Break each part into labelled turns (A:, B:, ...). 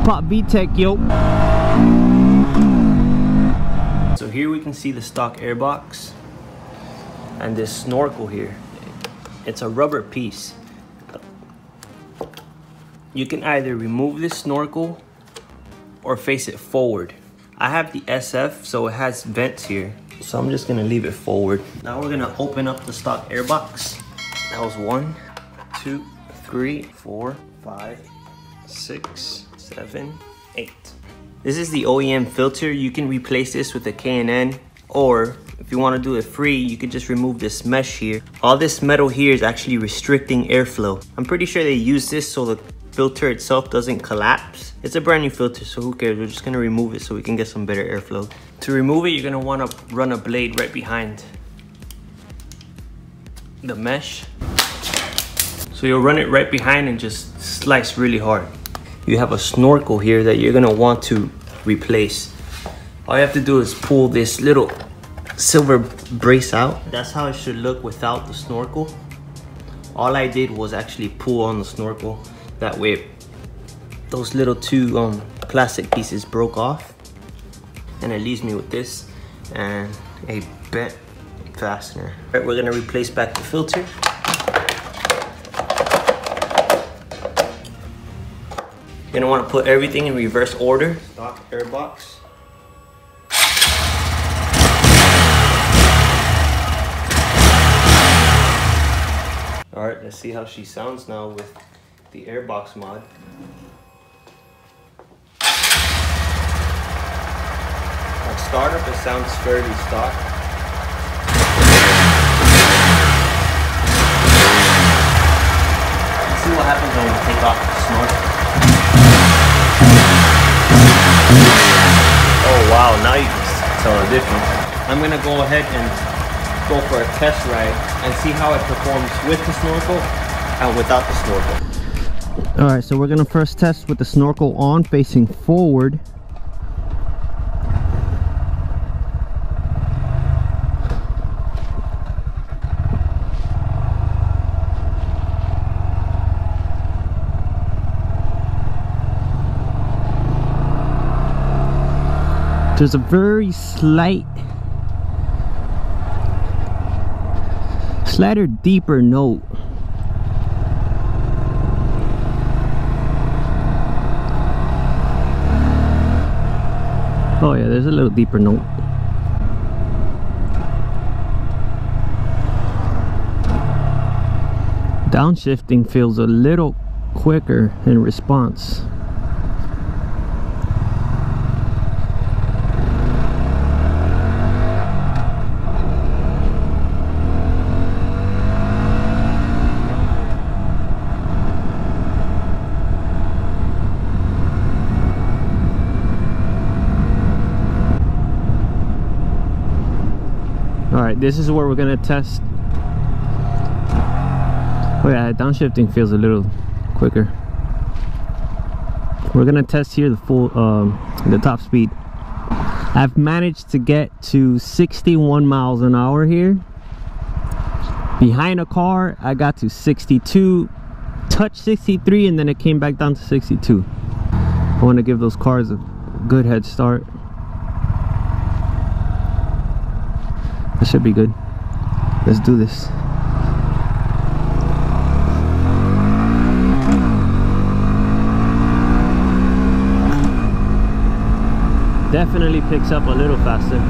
A: Pop VTech, yo. So here we can see the stock airbox and this snorkel here. It's a rubber piece. You can either remove this snorkel or face it forward. I have the SF, so it has vents here. So I'm just gonna leave it forward. Now we're gonna open up the stock airbox. That was 1, 2, 3, 4, 5, 6, 7, 8. This is the OEM filter. You can replace this with a K&N, or if you want to do it free, you can just remove this mesh here. All this metal here is actually restricting airflow. I'm pretty sure they use this so the filter itself doesn't collapse. It's a brand new filter, so who cares? We're just gonna remove it so we can get some better airflow. To remove it, you're gonna want to run a blade right behind the mesh. So you'll run it right behind and just slice really hard. You have a snorkel here that you're gonna want to replace. All you have to do is pull this little silver brace out. That's how it should look without the snorkel. All I did was actually pull on the snorkel. That way those little two plastic pieces broke off. And it leaves me with this and a bent fastener. All right, we're gonna replace back the filter. You're gonna wanna put everything in reverse order. Stock airbox. All right, let's see how she sounds now with the airbox mod. At startup, it sounds fairly stock. Let's see what happens when we take off the snorkel. Oh wow, now you can tell the difference. I'm gonna go ahead and go for a test ride and see how it performs with the snorkel and without the snorkel. All right, so we're gonna first test with the snorkel on, facing forward. There's a very slighter deeper note. Oh yeah, there's a little deeper note. Downshifting feels a little quicker in response. Alright, this is where we're gonna test. Oh yeah, downshifting feels a little quicker. We're gonna test here the full, the top speed. I've managed to get to 61 miles an hour here. Behind a car, I got to 62, touched 63, and then it came back down to 62. I want to give those cars a good head start. That should be good. Let's do this. Definitely picks up a little faster.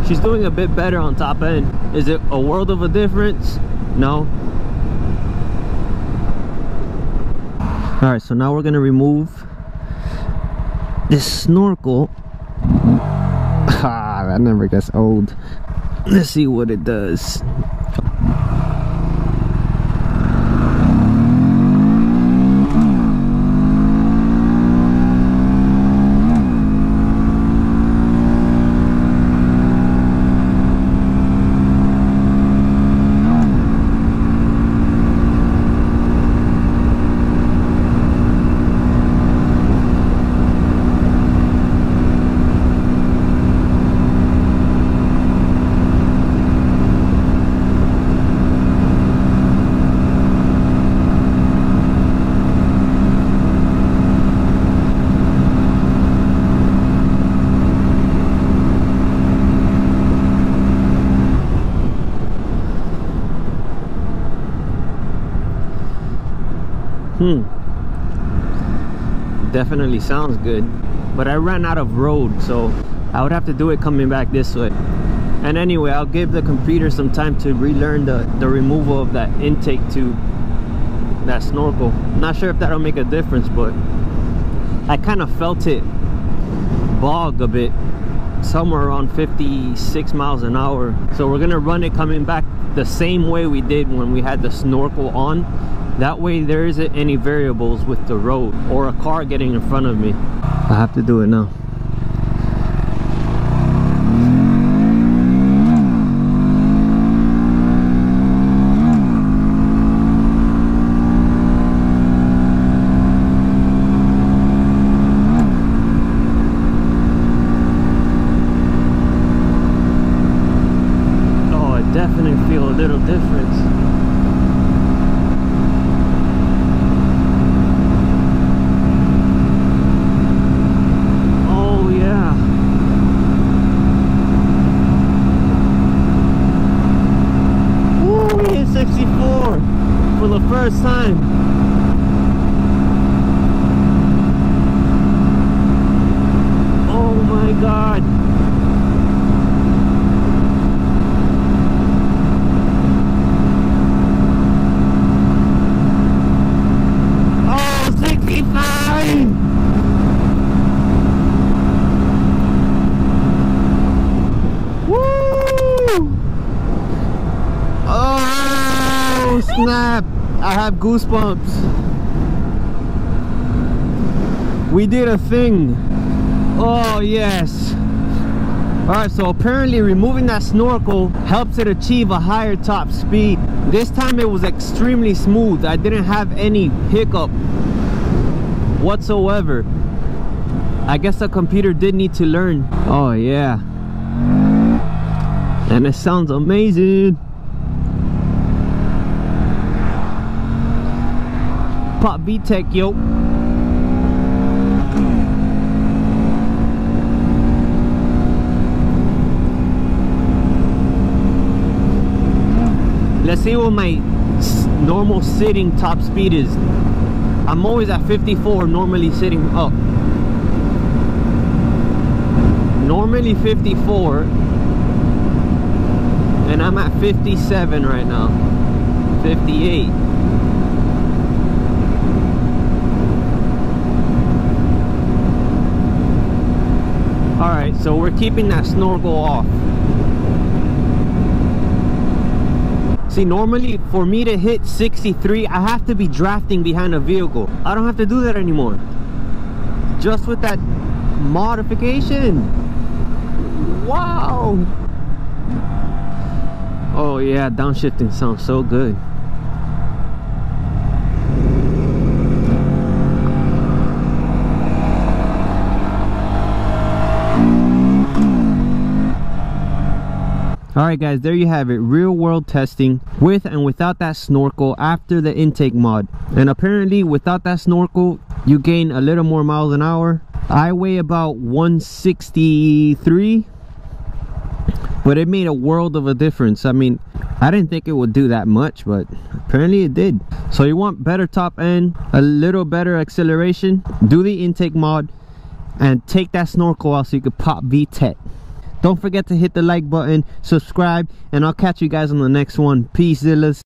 A: She's doing a bit better on top end. Is it a world of a difference? No. All right, so now we're gonna remove this snorkel. Ah, that never gets old. Let's see what it does. Definitely sounds good, but I ran out of road, so I would have to do it coming back this way. And anyway, I'll give the computer some time to relearn the removal of that intake tube, that snorkel. Not sure if that'll make a difference, but I kind of felt it bog a bit, somewhere around 56 miles an hour. So we're gonna run it coming back the same way we did when we had the snorkel on. That way there isn't any variables with the road or a car getting in front of me. I have to do it now. Oh, I definitely feel a little difference. For the first time. Oh my God. Oh, 65. Woo! Oh, snap. I have goosebumps. We did a thing. Oh yes. Alright, so apparently removing that snorkel helps it achieve a higher top speed. This time it was extremely smooth. I didn't have any hiccup whatsoever. I guess the computer did need to learn. Oh yeah. And it sounds amazing. Pop VTech, yo. Let's see what my normal sitting top speed is. I'm always at 54, normally sitting up. Normally 54. And I'm at 57 right now. 58. Alright, so we're keeping that snorkel off. See, normally for me to hit 63, I have to be drafting behind a vehicle. I don't have to do that anymore. Just with that modification. Wow! Oh yeah, downshifting sounds so good. Alright guys, there you have it. Real world testing with and without that snorkel after the intake mod. And apparently without that snorkel, you gain a little more miles an hour. I weigh about 163, but it made a world of a difference. I mean, I didn't think it would do that much, but apparently it did. So you want better top end, a little better acceleration, do the intake mod, and take that snorkel out so you could pop VTech.
B: Don't forget to hit the like button, subscribe, and I'll catch you guys on the next one. Peace, Zillas.